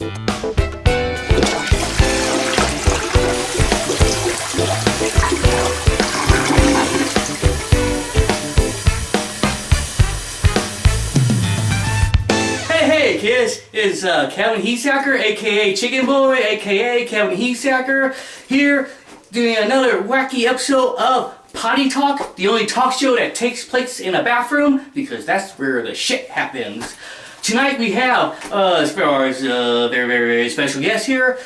Hey kids, it's Kevin Heatsacker, aka Chicken Boy, aka Kevin Heatsacker, here doing another wacky episode of Potty Talk, the only talk show that takes place in a bathroom, because that's where the shit happens. Tonight we have, as far as very special guest here,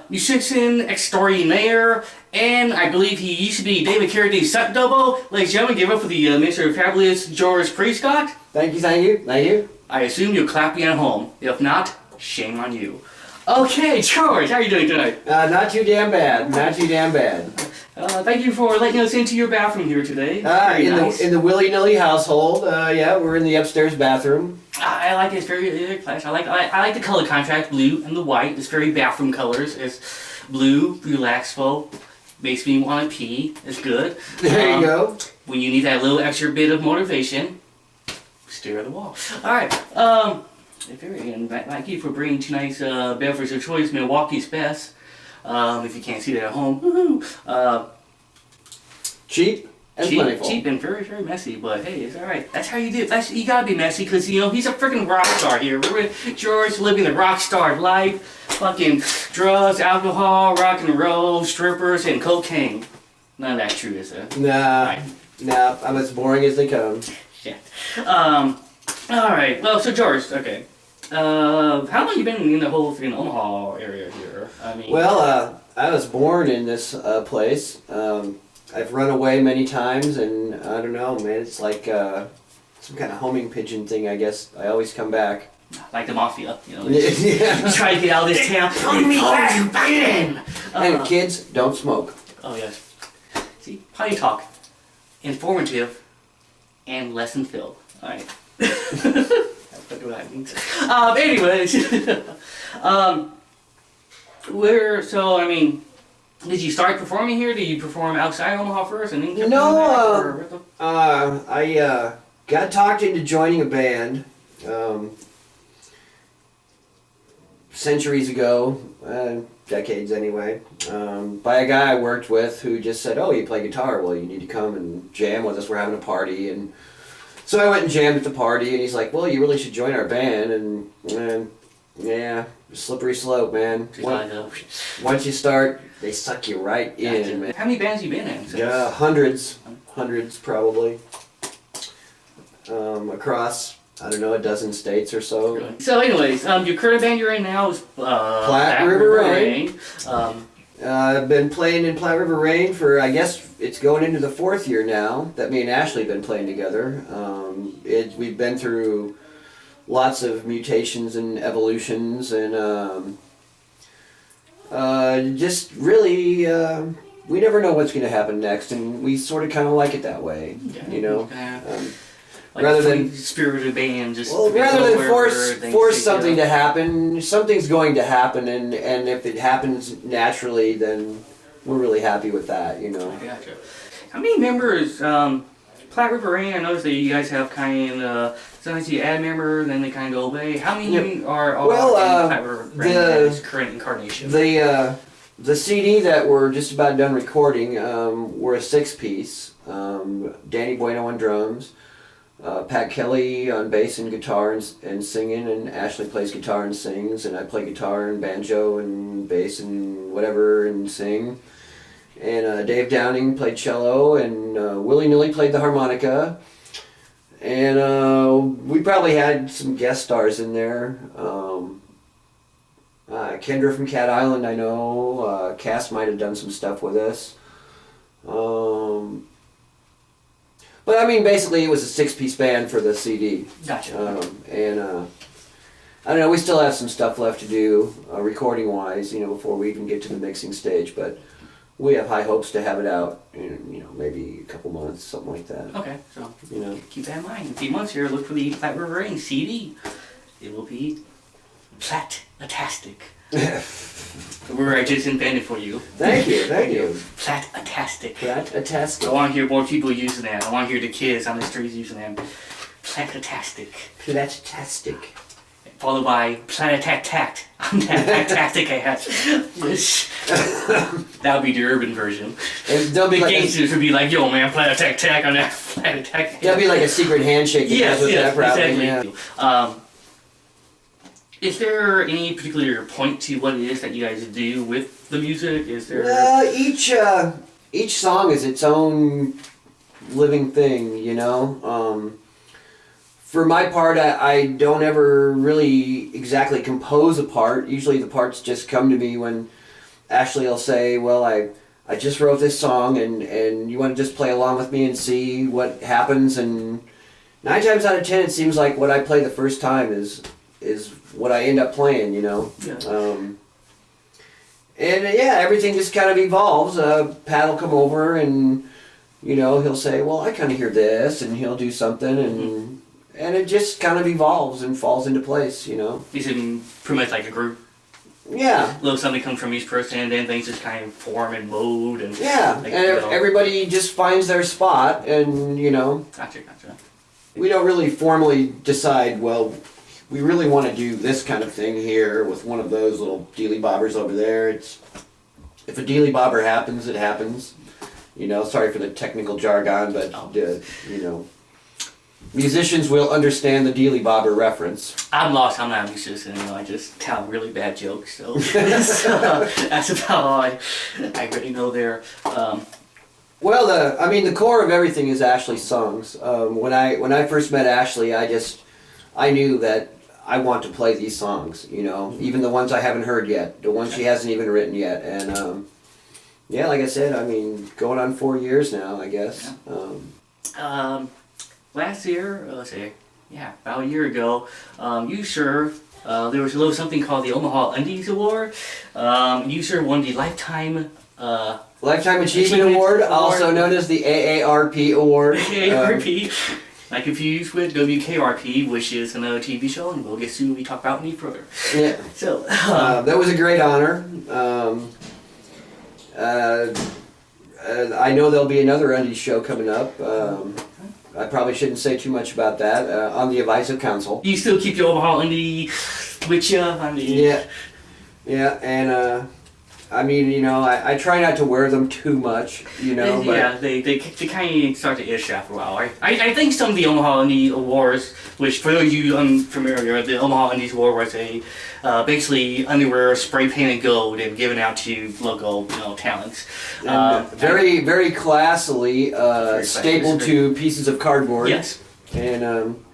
musician extraordinaire, and I believe he used to be David Carradine's stunt double. Ladies and gentlemen, give it up for the Mr. Fabulous George Prescott. Thank you. I assume you're clapping at home. If not, shame on you. Okay, George, how are you doing tonight? Not too damn bad. Thank you for letting us into your bathroom here today. In the willy-nilly household, yeah, we're in the upstairs bathroom. I like it. It's very classy. I like the color contrast, blue and the white. It's very bathroom colors. It's blue, relaxful, makes me want to pee. It's good. There you go. When you need that little extra bit of motivation, stare at the wall. Alright, thank you for bringing tonight's beverage of choice, Milwaukee's Best. If you can't see that at home, woohoo! Cheap and plentiful. Cheap and very, very messy, but hey, it's alright. That's how you do it. You gotta be messy, because, you know, he's a freaking rock star here. We're with George living the rock star life. Fucking drugs, alcohol, rock and roll, strippers, and cocaine. None of that true, is it? Nah, I'm as boring as they come. Shit. Alright, well, so George, okay. How long you been in the whole freaking Omaha area here? I mean... Well, I was born in this place. I've run away many times, and I don't know, man, it's like some kind of homing pigeon thing, I guess. I always come back. Like the mafia, you know? Yeah. Try to get out of this town. Put me back in! And kids, don't smoke. Oh, yes. See, Potty Talk. Informative and lesson filled. Alright. That's what that means. Anyways. Did you start performing here? Did you perform outside Omaha first and then kept coming back? I got talked into joining a band centuries ago, decades anyway, by a guy I worked with who just said, "Oh, you play guitar? Well, you need to come and jam with us. We're having a party." And so I went and jammed at the party, and he's like, "Well, you really should join our band." And yeah, slippery slope, man. Once you start, they suck you right in, man. How many bands have you been in? Yeah, hundreds probably. Across, I don't know, a dozen states or so. Really? So anyways, your current band you're in now is Platte River Rain. I've been playing in Platte River Rain for, I guess, it's going into the 4th year now that me and Ashley have been playing together. We've been through lots of mutations and evolutions, and just really, we never know what's going to happen next, and we sort of kind of like it that way, you know. Like rather than spirited band, just rather than force something to happen, something's going to happen, and if it happens naturally, then we're really happy with that, you know. I gotcha. How many members? Platte River Rain, I noticed that you guys have kind of sometimes you add a member, then they kind of go away. How many are in Platte River Rain's current incarnation? The CD that we're just about done recording, we're a 6-piece. Danny Bueno on drums. Pat Kelly on bass and guitar and singing, and Ashley plays guitar and sings, and I play guitar and banjo and bass and whatever and sing. And Dave Downing played cello, and Willie Nilly played the harmonica. And we probably had some guest stars in there. Kendra from Cat Island, I know. Cass might have done some stuff with us. But I mean, basically, it was a 6-piece band for the CD. Gotcha. I don't know, we still have some stuff left to do, recording-wise, you know, before we even get to the mixing stage. But we have high hopes to have it out in, you know, maybe a couple months, something like that. Okay, so you know, keep that in mind. In a few months here, look for the Platte River Rain CD. It will be Platte-tastic. The word I just invented for you. Thank you. Platte-tastic. Platte-tastic. I want to hear more people using that. I want to hear the kids on the streets using that. Platte-tastic. Platte-tastic. Followed by Platte-tact-tact. Tactic hat. That would be the urban version. And there'll be The like gangsters would be like, yo man, play attack on that flat attack. there'll be like a secret handshake that goes with that probably. Exactly. Yeah. Is there any particular point to what it is that you guys do with the music? Is there? Each song is its own living thing, you know. For my part, I don't ever really exactly compose a part. Usually the parts just come to me when Ashley will say, well, I just wrote this song and you want to just play along with me and see what happens. And 9 times out of 10, it seems like what I play the first time is what I end up playing, you know. Yeah. Everything just kind of evolves. Pat will come over and, you know, he'll say, well, I kind of hear this, and he'll do something, and it just kind of evolves and falls into place, you know. Is it pretty much like a group? Yeah. A little something comes from each person, and then things just kind of form and mode, and Yeah, like, and everybody just finds their spot, and, you know. Gotcha. We don't really formally decide, well, we really want to do this kind of thing here with one of those little dealy bobbers over there. If a dealy bobber happens, it happens. You know, sorry for the technical jargon, but, you know, musicians will understand the dealy bobber reference. I'm lost. I'm not a musician. You know, I just tell really bad jokes. So, that's about all I really know there. Well, the core of everything is Ashley's songs. When I first met Ashley, I knew that I want to play these songs, you know, even the ones I haven't heard yet, the ones she hasn't even written yet, and like I said, I mean, going on 4 years now, I guess. Yeah. Last year, about a year ago, you served. There was a little something called the Omaha Undies Award. You served won the Lifetime Achievement Award, also known as the AARP Award. AARP. I confused with WKRP, which is another TV show, and we'll get to we talk about any further. Yeah. So that was a great honor. I know there'll be another Undies show coming up. I probably shouldn't say too much about that. On the advice of counsel. You still keep your Omaha Undie with you? I mean, yeah, and I mean, you know, I try not to wear them too much, you know. Yeah, but they kind of start to ish after a while. I think some of the Omaha Undie Awards, which for those of you unfamiliar, the Omaha Undies Award was a basically underwear spray painted gold and given out to local talents. Very, very classily stapled to pieces of cardboard. Yes. And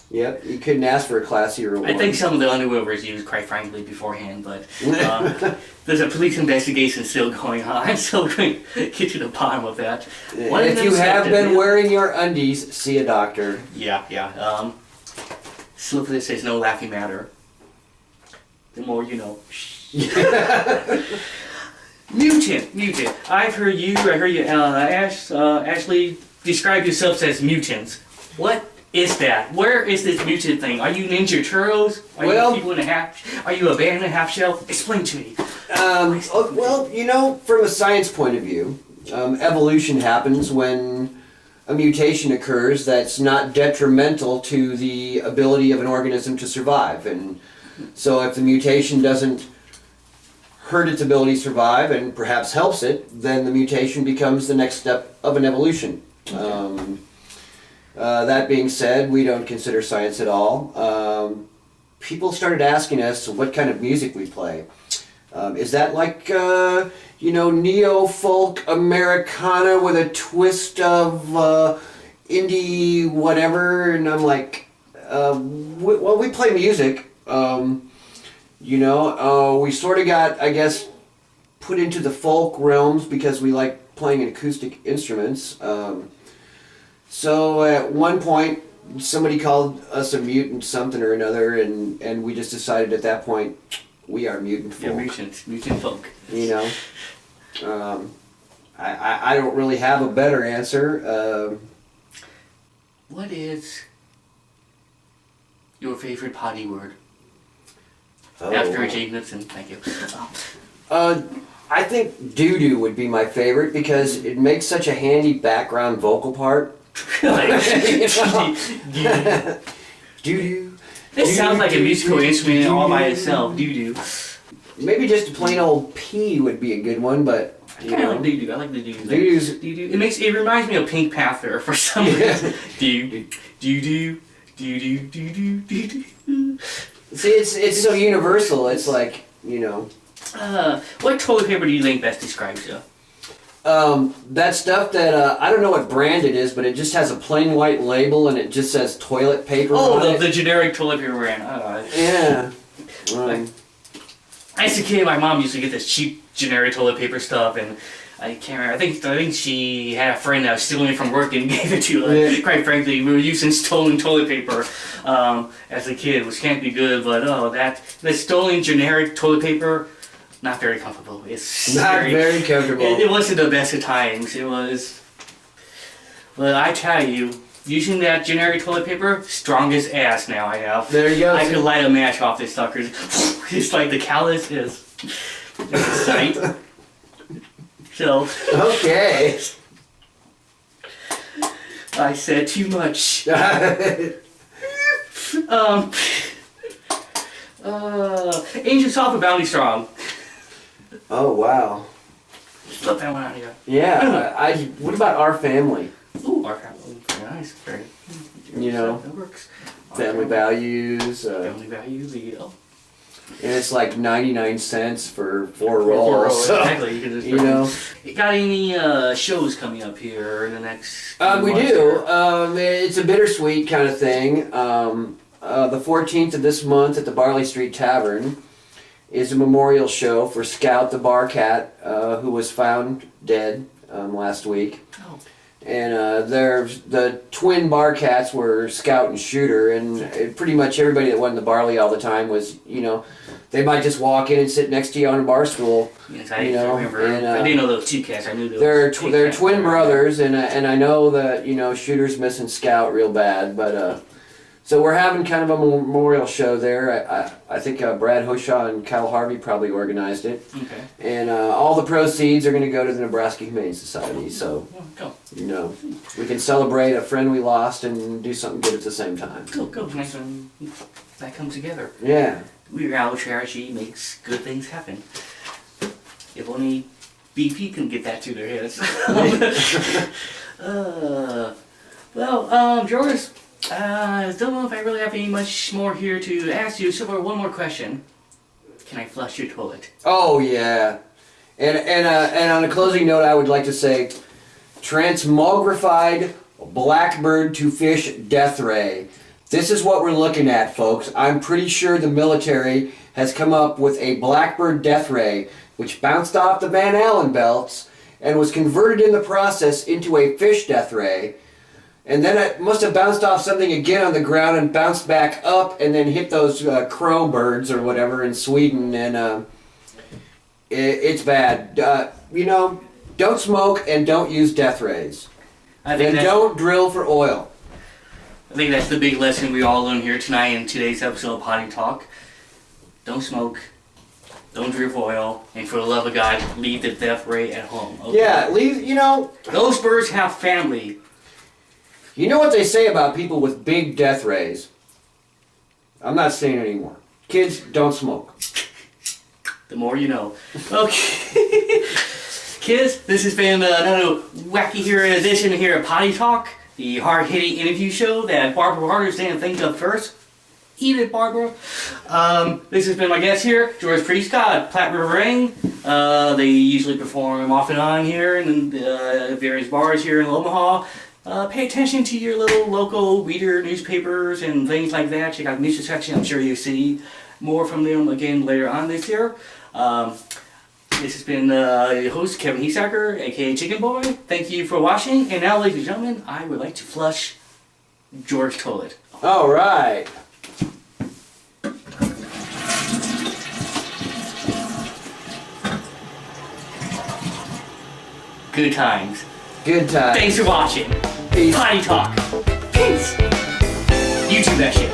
yep, you couldn't ask for a classier award. I think some of the underwear was used, quite frankly, beforehand, but there's a police investigation still going on, so we're going to get to the bottom of that. If you have been wearing your undies, see a doctor. Yeah. Slip of this says no laughing matter. The more you know. Mutant. I heard you, Ashley, describe yourselves as mutants. What is that? Where is this mutant thing? Are you Ninja Turtles? Are you people in a half? Are you a band in a half shell? Explain to me. Well, you know, from a science point of view, evolution happens when a mutation occurs that's not detrimental to the ability of an organism to survive. And so if the mutation doesn't hurt its ability to survive and perhaps helps it, then the mutation becomes the next step of an evolution. Okay. That being said, we don't consider science at all. People started asking us what kind of music we play. Is that like, neo-folk Americana with a twist of indie whatever? And I'm like, we play music. We sort of got, I guess, put into the folk realms because we like playing acoustic instruments. So at one point, somebody called us a mutant something or another, and we just decided at that point, we are mutant folk. Yeah, mutant folk. You know, I don't really have a better answer. What is your favorite potty word? After Jane Nixon, thank you. I think doo-doo would be my favorite because it makes such a handy background vocal part. Doo-doo, This sounds like a musical instrument all by itself. Doo-doo. Maybe just a plain old P would be a good one, but I kind of like doo-doo. I like the doo-doo. Doo-doo's... It reminds me of Pink Panther for some reason. Doo-doo, doo-doo, doo-doo, doo-doo, doo-doo. See, it's so universal. It's like, you know. What toilet paper do you think best describes you? That stuff that, I don't know what brand it is, but it just has a plain white label and it just says toilet paper on it. The generic toilet paper brand. Yeah. As a kid, my mom used to get this cheap generic toilet paper stuff, and I can't remember. I think she had a friend that was stealing it from work and gave it to her. Yeah. Quite frankly, we were using stolen toilet paper as a kid, which can't be good. But the stolen generic toilet paper, not very comfortable. It's not very comfortable. It wasn't the best of times. It was. But I tell you, using that generic toilet paper, strongest ass now I have. There you go. I could light a match off this sucker. It's like the callus is a sight. So. Okay. I said too much. Ancient Soft and Bounty Strong. Oh wow. Flip that one out here. Yeah. What about Our Family? Ooh, our family. Very nice. Very. You know. That works. Family Values. Family Values. Yeah. And it's like 99 cents for 4 rolls. So, exactly. You can just. You know. You got any shows coming up here in the next? We do. It's a bittersweet kind of thing. The 14th of this month at the Barley Street Tavern is a memorial show for Scout the bar cat, who was found dead last week. Oh. And the twin bar cats were Scout and Shooter, and pretty much everybody that went in the Barley all the time was, you know, they might just walk in and sit next to you on a bar stool. Yes, I remember. And, I didn't know those two cats. I knew those. They're twin brothers, and I know that, you know, Shooter's missing Scout real bad, but so we're having kind of a memorial show there. I think Brad Hoshaw and Kyle Harvey probably organized it. Okay. And all the proceeds are going to go to the Nebraska Humane Society. So, you know, we can celebrate a friend we lost and do something good at the same time. Cool. Nice when that comes together. Yeah. Weird Al Charity makes good things happen. If only BP can get that to their heads. George, I don't know if I really have any much more here to ask you, so for one more question. Can I flush your toilet? Oh, yeah. And on a closing note, I would like to say, transmogrified blackbird to fish death ray. This is what we're looking at, folks. I'm pretty sure the military has come up with a blackbird death ray, which bounced off the Van Allen belts and was converted in the process into a fish death ray. And then it must have bounced off something again on the ground and bounced back up and then hit those crow birds or whatever in Sweden. And it's bad. You know, don't smoke and don't use death rays. And don't drill for oil. I think that's the big lesson we all learned here tonight in today's episode of Potty Talk. Don't smoke, don't drill for oil, and for the love of God, leave the death ray at home. Okay? Yeah, leave, you know. Those birds have family. You know what they say about people with big death rays? I'm not saying it anymore. Kids, don't smoke. The more you know. Okay. Kids, this has been another wacky here edition here at Potty Talk, the hard-hitting interview show that Barbara Harder didn't think of first. Eat it, Barbara. This has been my guest here, George Prescott, Platte River Ring. They usually perform off and on here in various bars here in Omaha. Pay attention to your little local reader newspapers and things like that. Check out the news section. I'm sure you'll see more from them again later on this year. This has been your host, Kevin Heesacker, aka Chicken Boy. Thank you for watching. And now, ladies and gentlemen, I would like to flush George's toilet. All right. Good times. Good times. Thanks for watching. Peace. Potty Talk. Peace. YouTube that shit.